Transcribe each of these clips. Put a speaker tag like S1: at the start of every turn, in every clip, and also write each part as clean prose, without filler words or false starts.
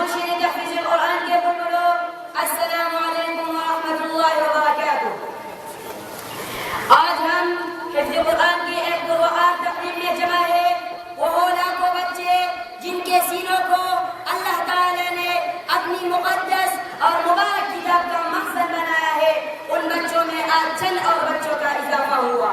S1: منشر تحفيظ القرآن کے بلبلوں، السلام علیکم ورحمۃ اللہ وبرکاتہ۔ آج ہم حفظ قرآن کی ایک پروقار تقریب میں جمع ہے۔ وہ لاکھوں بچے جن کے سینوں کو اللہ تعالی نے اپنی مقدس اور مبارک کتاب کا مخزن بنایا ہے، ان بچوں میں آج چند اور بچوں کا اضافہ ہوا۔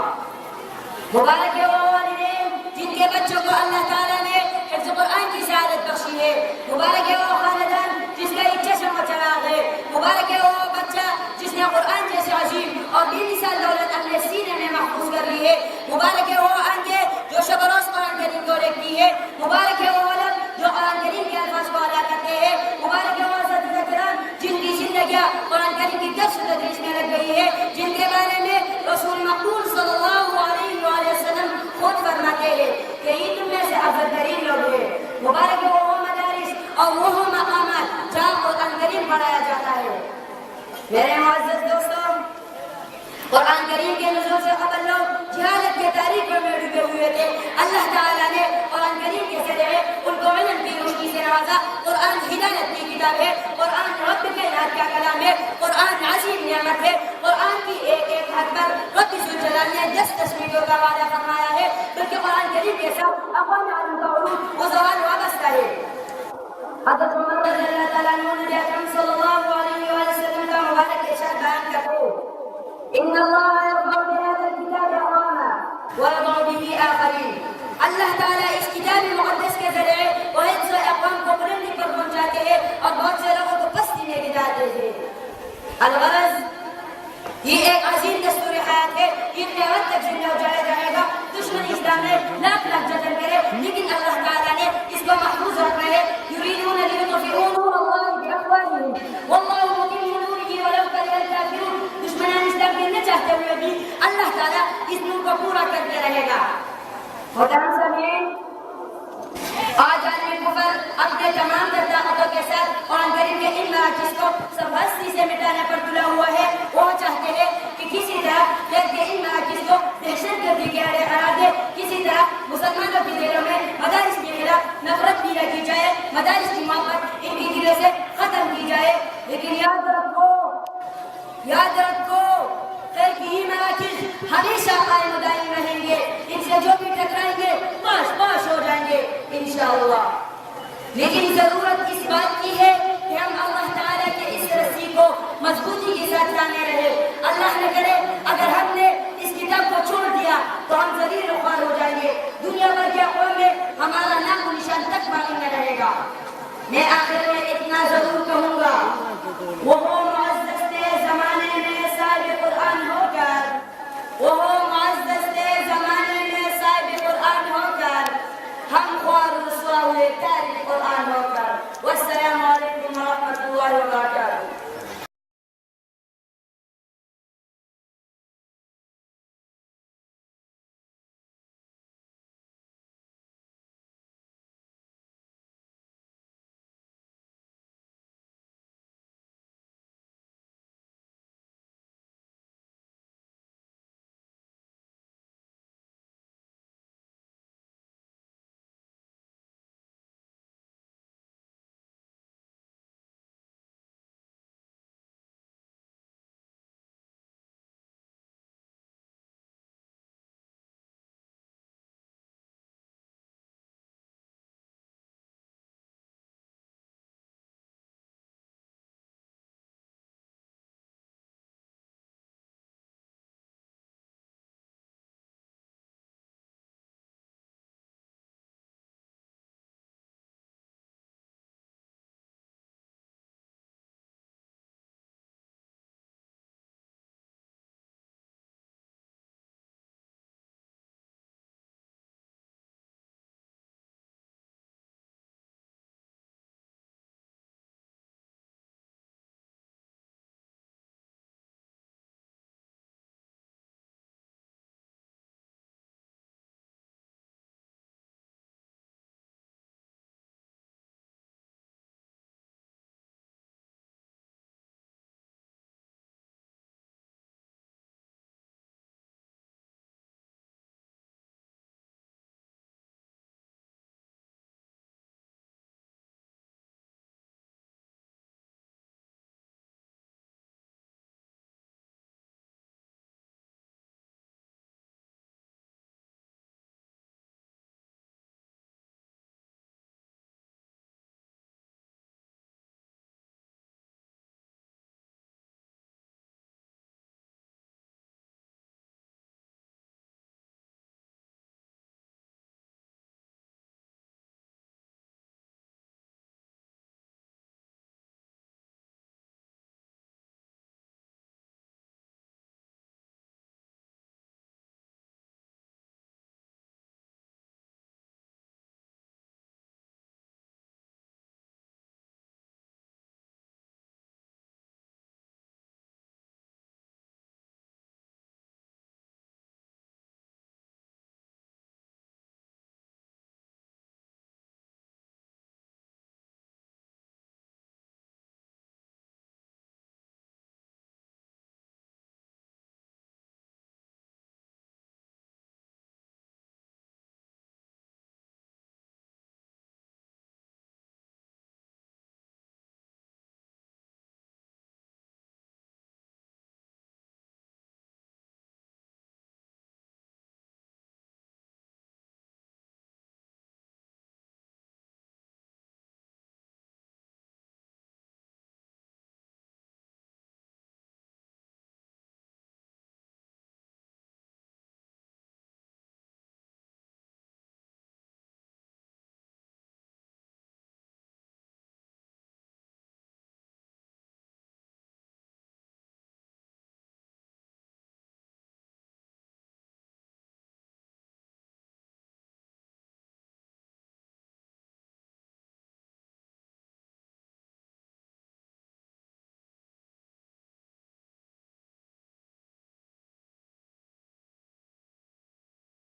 S1: مبارک ہے وہ والدین جن کے بچوں کو اللہ تعالیٰ نے حفظ قرآن کی سعادت بخشی ہے۔ مبارک ہے وہ خاندان جس کا ایک چشم و چراغ ہے۔ مبارک ہے وہ بچہ جس نے قرآن جیسے عظیم اور بے مثال دولت اپنے سینے میں محفوظ کر لی ہے۔ مبارک ہے وہ آنکھیں جو شب و روز قرآن کریم کو دیکھتی ہے۔ مبارک ہے وہ لب جو قرآن کریم کے الفاظ کو ادا کرتے ہیں۔ مبارک ہے وہ اساتذہ کرام جن کی زندگیاں قرآن کریم کی درس و تدریس میں لگ گئی ہے، جن کے بارے میں رسول مقبول صلی اللہ علیہ وآلہ وسلم خود فرماتے ہیں کہ یہ تم میں سے افضل ترین لوگ ہیں۔ مبارک ہے وہ مدارس اور وہ مقامات جہاں قرآن کریم پڑھایا جاتا ہے۔ میرے معزز دوستوں، قرآن کریم کے نزول سے قبل لوگ جہالت کے تاریخوں میں ڈوبے ہوئے تھے۔ اللہ تعالیٰ نے قرآن کریم کے ذریعے ان کو علم کی روشنی سے نوازا۔ قرآن ہدایت کی کتاب ہے، قرآن رب کے ذات کا کلام ہے، قرآن عظیم نعمت ہے۔ قرآن کی ایک ایک حرف پر رب ذوالجلال نے 10 تسبیحوں کا وعدہ فرمایا ہے، بلکہ قرآن کریم کے ساتھ اقوام عالم کا علوم و زوال وابستہ ہے۔ حضرت عمر رضی اللہ تعالیٰ عنہ نبی اکرم صلی اللہ علیہ وآلہ وسلم کا مبارک ارشاد بیان کرتے ہیں: ان اللہ یرفع بهذا الكتاب اقواما ويضع به آخرین۔ اللہ تعالیٰ اس کتاب مقدس کے ذریعے بہت سے اقوام کو بلندی پر پہنچاتے ہیں اور بہت سے لوگوں کو پستی میں گرا دیتے ہیں۔ الغرض یہ ایک عظیم دستور حیات ہے، یہ قیامت تک زندہ اجایا جائے گا۔ دشمن اسلام میں لاکھ جتن کرے لیکن اللہ تعالیٰ نے اس کو محفوظ رکھنا ہے۔ یریدون لیطفئوا نور اللہ بافواہہم واللہ متم نورہ ولو کرہ الکافرون۔ دشمنان اسلام کے نہ چاہتے ہوئے بھی اللہ تعالیٰ اس نور کو پورا کرتے رہے گا۔ محترم سامعین، آج عالم کفر اپنے تمام طاقتوں کے ساتھ قرآن کریم کے ان مراکز کو سب ہستی سے مٹانے پر تلا ہوا ہے۔ وہ چاہتے ہیں کہ کسی طرح خیر کے ان مراکز کو دہشت گردی کے آڑے قرار دے، کسی طرح مسلمانوں کے دلوں میں مدارس کے خلاف نفرت بھی رکھی جائے، مدارس کی محبت ان کی دلوں سے ختم کی جائے۔ لیکن یاد رکھو خیر کی یہ مراکز ہمیشہ قائم و دائم رہیں گے، ان سے جو بھی ٹکرائیں گے پاش پاش ہو جائیں گے انشاءاللہ۔ لیکن ضرورت اس بات کی ہے کہ ہم اللہ تعالیٰ کے اس رسی کو مضبوطی کے ساتھ تانے رہے۔ اللہ نہ کرے اگر ہم نے اس کتاب کو چھوڑ دیا تو ہم ذلیل و خوار ہو جائیں گے، دنیا بھر کے اقوام میں ہمارا نام و نشان تک باقی نہ رہے گا۔ میں آخر میں اتنا ضرور کہوں گا، وہ معزز تھے زمانے میں صاحب قرآن ہو کر، وہ معزز تھے زمانے میں صاحب قرآن ہو کر، ہم خوار رسوا ہوئے تارک قرآن